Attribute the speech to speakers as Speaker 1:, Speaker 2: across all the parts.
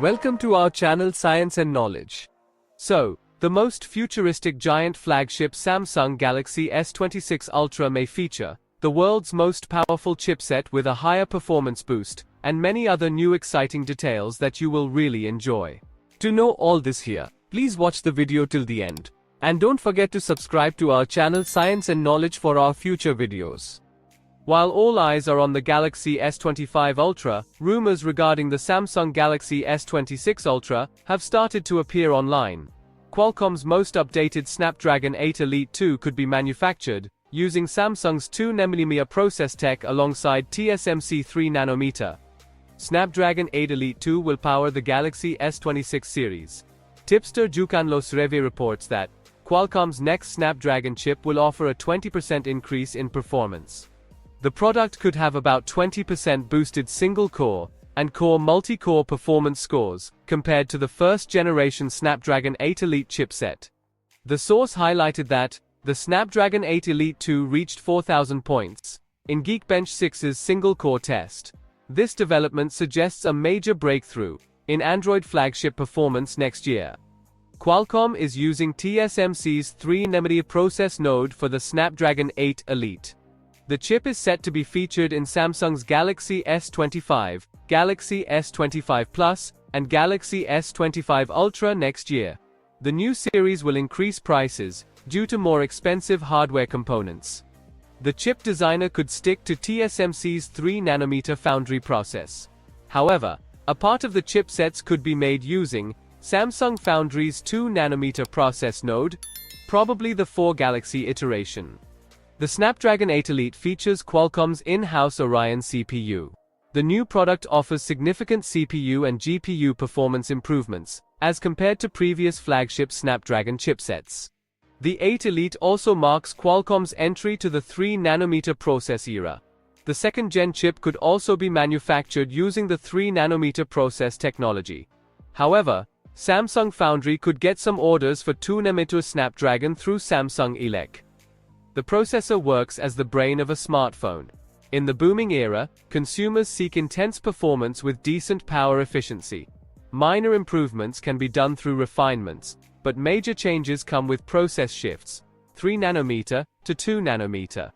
Speaker 1: Welcome to our channel Science and Knowledge. So, the most futuristic giant flagship Samsung Galaxy S26 Ultra may feature the world's most powerful chipset with a higher performance boost, and many other new exciting details that you will really enjoy. To know all this here, please watch the video till the end. And don't forget to subscribe to our channel Science and Knowledge for our future videos. While all eyes are on the Galaxy S25 Ultra, rumors regarding the Samsung Galaxy S26 Ultra have started to appear online. Qualcomm's most updated Snapdragon 8 Elite 2 could be manufactured using Samsung's 2nm process tech alongside TSMC 3nm. Snapdragon 8 Elite 2 will power the Galaxy S26 series. Tipster Jukan Los Reve reports that Qualcomm's next Snapdragon chip will offer a 20% increase in performance. The product could have about 20% boosted single-core and core multi-core performance scores compared to the first-generation Snapdragon 8 Elite chipset. The source highlighted that the Snapdragon 8 Elite 2 reached 4,000 points in Geekbench 6's single-core test. This development suggests a major breakthrough in Android flagship performance next year. Qualcomm is using TSMC's 3nm process node for the Snapdragon 8 Elite. The chip is set to be featured in Samsung's Galaxy S25, Galaxy S25 Plus, and Galaxy S25 Ultra next year. The new series will increase prices due to more expensive hardware components. The chip designer could stick to TSMC's 3nm foundry process. However, a part of the chipsets could be made using Samsung Foundry's 2nm process node, probably the 4 Galaxy iteration. The Snapdragon 8 Elite features Qualcomm's in-house Orion CPU. The new product offers significant CPU and GPU performance improvements, as compared to previous flagship Snapdragon chipsets. The 8 Elite also marks Qualcomm's entry to the 3nm process era. The second-gen chip could also be manufactured using the 3nm process technology. However, Samsung Foundry could get some orders for 2nm Snapdragon through Samsung Elec. The processor works as the brain of a smartphone. In the booming era, consumers seek intense performance with decent power efficiency. Minor improvements can be done through refinements, but major changes come with process shifts, 3nm to 2nm.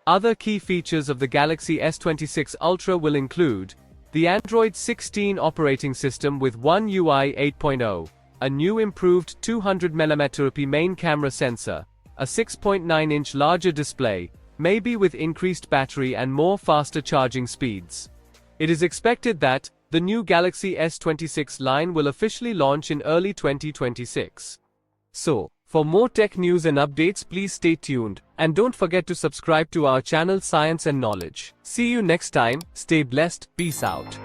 Speaker 1: Other key features of the Galaxy S26 Ultra will include the Android 16 operating system with One UI 8.0, a new improved 200mm main camera sensor, a 6.9-inch larger display, maybe with increased battery and more faster charging speeds. It is expected that the new Galaxy S26 line will officially launch in early 2026. So, for more tech news and updates, please stay tuned, and don't forget to subscribe to our channel Science and Knowledge. See you next time, stay blessed, peace out.